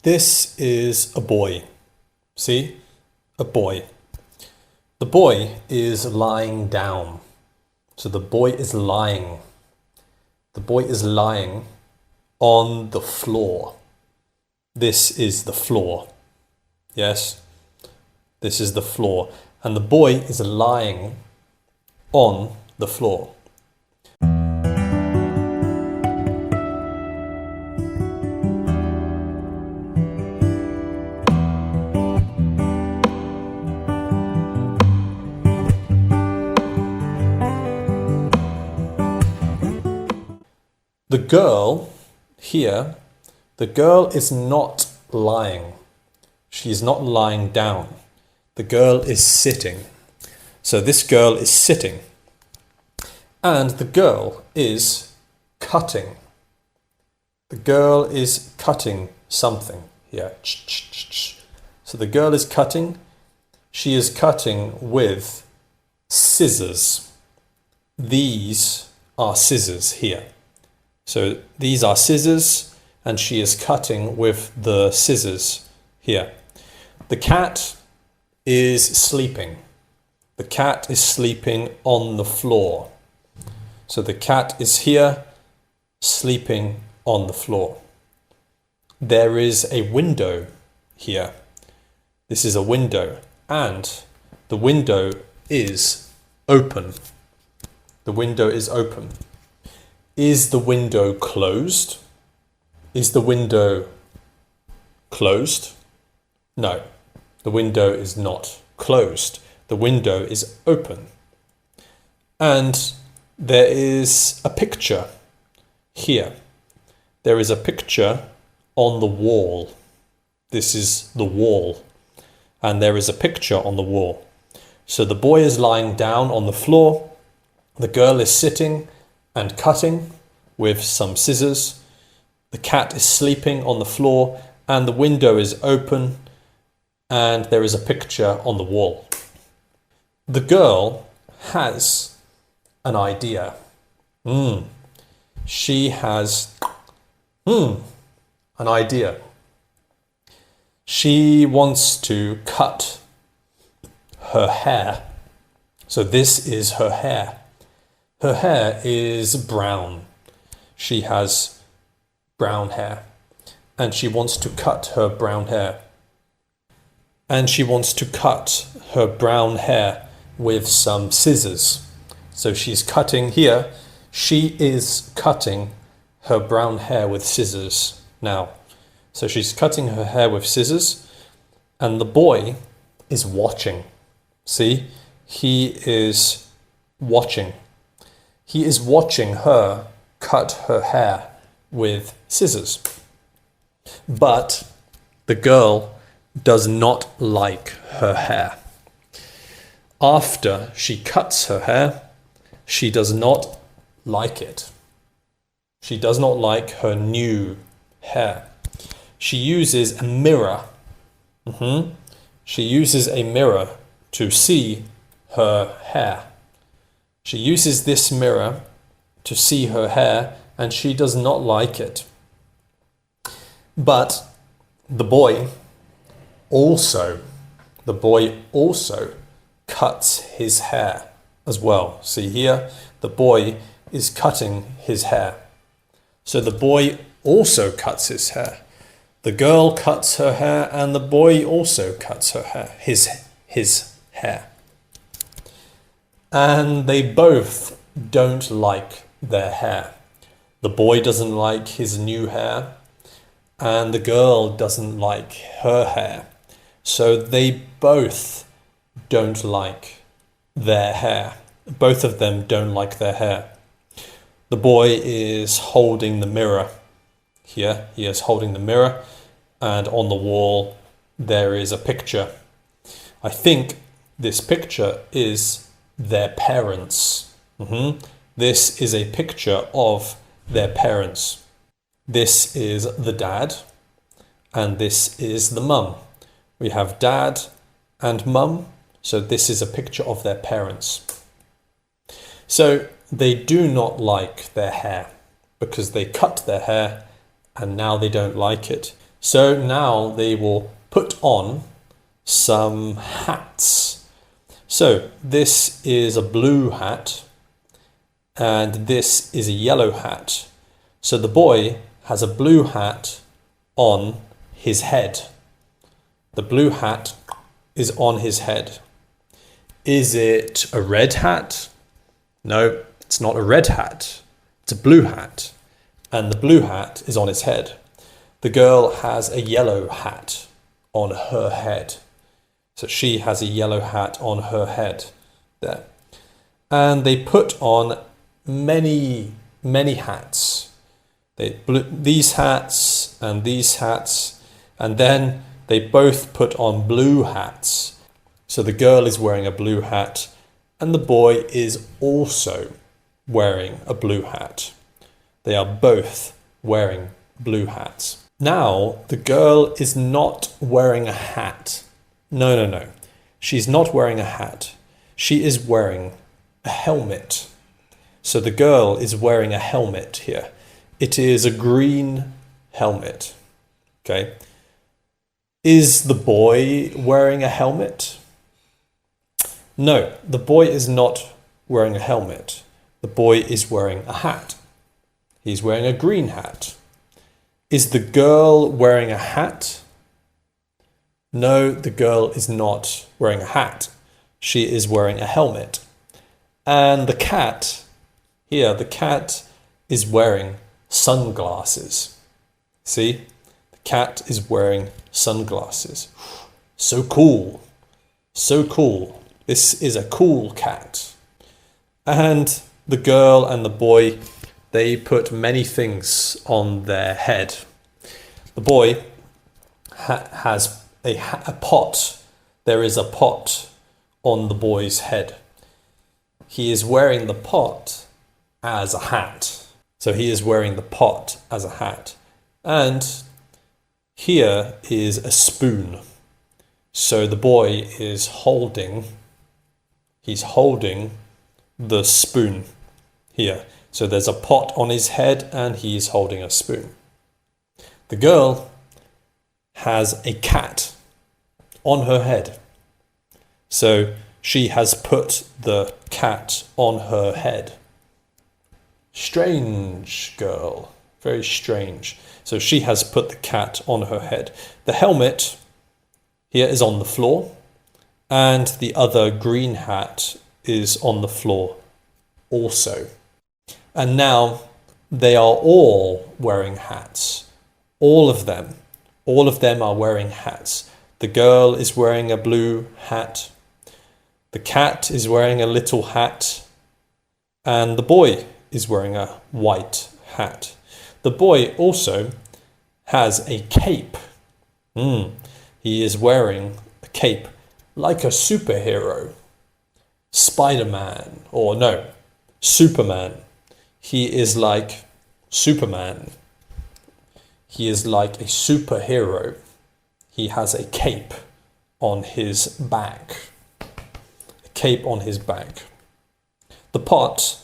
This is a boy. See? A boy. The boy is lying down. So the boy is lying. The boy is lying on the floor. This is the floor. Yes? This is the floor. And the boy is lying on the floor. The girl here, the girl is not lying. She's not lying down. The girl is sitting. So this girl is sitting. And the girl is cutting. The girl is cutting something here. So the girl is cutting. She is cutting with scissors. These are scissors here. So these are scissors, and she is cutting with the scissors here. The cat is sleeping. The cat is sleeping on the floor. So the cat is here, sleeping on the floor. There is a window here. This is a window, and the window is open. The window is open. Is the window closed? Is the window closed? No, the window is not closed. The window is open. And there is a picture here. There is a picture on the wall. This is the wall. And there is a picture on the wall. So the boy is lying down on the floor. The girl is sitting and cutting with some scissors. The cat is sleeping on the floor, and the window is open, and there is a picture on the wall. The girl has an idea. She has an idea. She wants to cut her hair. So this is her hair. Her hair is brown. She has brown hair. And she wants to cut her brown hair. And she wants to cut her brown hair with some scissors. So she's cutting here. She is cutting her brown hair with scissors now. So she's cutting her hair with scissors. And the boy is watching. See? He is watching. He is watching her cut her hair with scissors. But the girl does not like her hair. After she cuts her hair, she does not like it. She does not like her new hair. She uses a mirror. She uses a mirror to see her hair. She uses this mirror to see her hair, and she does not like it. But the boy also cuts his hair as well. See here, the boy is cutting his hair. So the boy also cuts his hair. The girl cuts her hair, and the boy also cuts her hair, his hair. And they both don't like their hair. The boy doesn't like his new hair, and the girl doesn't like her hair. So they both don't like their hair. Both of them don't like their hair. The boy is holding the mirror. Here, he is holding the mirror, and on the wall there is a picture. I think this picture is their parents. This is a picture of their parents. This is the dad, and this is the mum. We have dad and mum, so this is a picture of their parents. So they do not like their hair because they cut their hair and now they don't like it. So now they will put on some hats. So this is a blue hat and this is a yellow hat. So the boy has a blue hat on his head. The blue hat is on his head. Is it a red hat? No, it's not a red hat. It's a blue hat. And the blue hat is on his head. The girl has a yellow hat on her head. So she has a yellow hat on her head there. And they put on many hats. These hats, and then they both put on blue hats. So the girl is wearing a blue hat and the boy is also wearing a blue hat. They are both wearing blue hats. Now, the girl is not wearing a hat. No. She's not wearing a hat. She is wearing a helmet. So the girl is wearing a helmet here. It is a green helmet. Okay. Is the boy wearing a helmet? No, the boy is not wearing a helmet. The boy is wearing a hat. He's wearing a green hat. Is the girl wearing a hat? No, the girl is not wearing a hat. She is wearing a helmet. And the cat, here, the cat is wearing sunglasses. See? The cat is wearing sunglasses. So cool. So cool. This is a cool cat. And the girl and the boy, they put many things on their head. The boy has a pot. There is a pot on the boy's head. He is wearing the pot as a hat. So he is wearing the pot as a hat. And here is a spoon. So the boy is holding the spoon here. So there's a pot on his head and he's holding a spoon. The girl has a cat on her head. So she has put the cat on her head. Strange girl, very strange. So she has put the cat on her head. The helmet here is on the floor and the other green hat is on the floor also. And now they are all wearing hats. All of them are wearing hats. The girl is wearing a blue hat. The cat is wearing a little hat. And the boy is wearing a white hat. The boy also has a cape. He is wearing a cape like a superhero. Spider-Man, or no, Superman. He is like Superman. He is like a superhero. He has a cape on his back. A cape on his back. The pot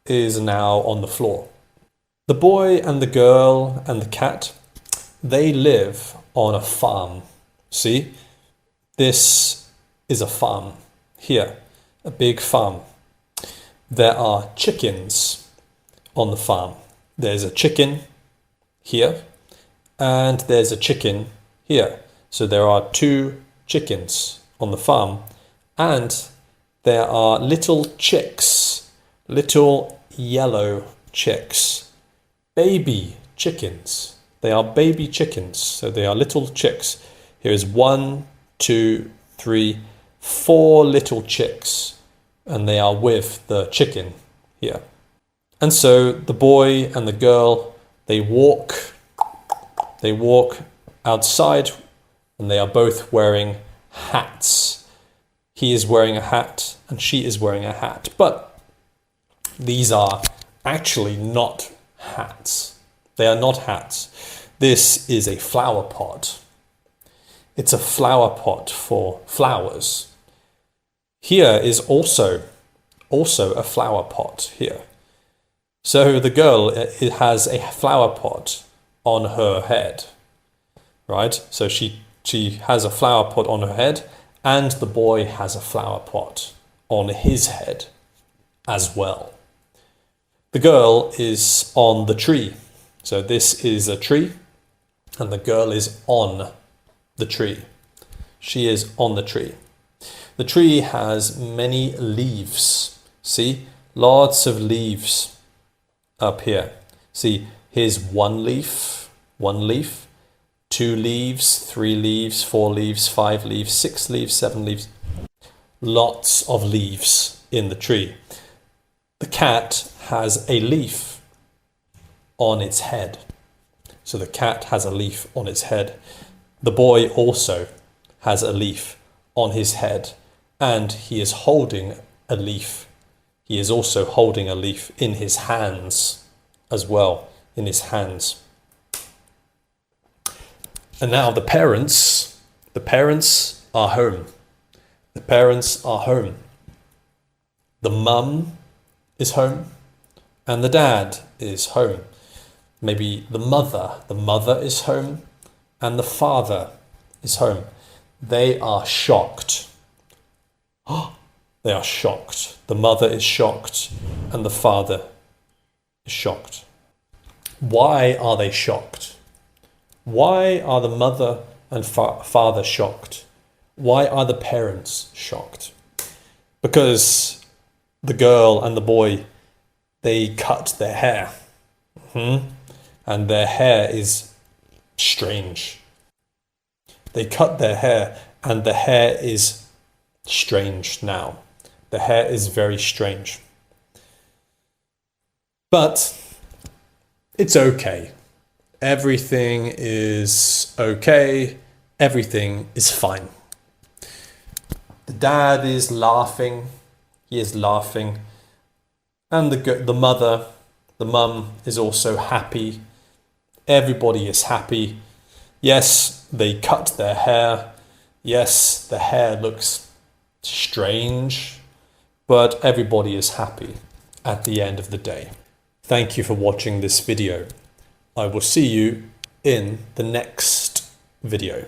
is now on the floor. The boy and the girl and the cat, they live on a farm. See? This is a farm. Here, a big farm. There are chickens on the farm. There's a chicken here and there's a chicken here. So there are 2 chickens on the farm and there are little chicks, little yellow chicks, baby chickens. They are baby chickens, so they are little chicks. Here is 1, 2, 3, 4 little chicks and they are with the chicken here. And so the boy and the girl, they walk outside and they are both wearing hats. He is wearing a hat and she is wearing a hat. But these are actually not hats. They are not hats. This is a flower pot. It's a flower pot for flowers. Here is also a flower pot here. So the girl has a flower pot on her head. right? So she has a flower pot on her head, and the boy has a flower pot on his head as well. The girl is on the tree. So this is a tree, and the girl is on the tree. She is on the tree. The tree has many leaves. See, lots of leaves up here. See, here's one leaf, 2 leaves, 3 leaves, 4 leaves, 5 leaves, 6 leaves, 7 leaves. Lots of leaves in the tree. The cat has a leaf on its head. So the cat has a leaf on its head. The boy also has a leaf on his head, and he is holding a leaf. He is also holding a leaf in his hands as well, in his hands. And now the parents are home. The parents are home. The mum is home, and the dad is home. Maybe the mother is home, and the father is home. They are shocked. They are shocked. The mother is shocked, and the father is shocked. Why are they shocked? Why are the mother and father shocked? Why are the parents shocked? Because the girl and the boy, they cut their hair. And their hair is strange. They cut their hair, and the hair is strange now. The hair is very strange. But it's okay. Everything is okay. Everything is fine. The dad is laughing. He is laughing. And the mum is also happy. Everybody is happy. Yes, they cut their hair. Yes, the hair looks strange, but everybody is happy at the end of the day. Thank you for watching this video. I will see you in the next video.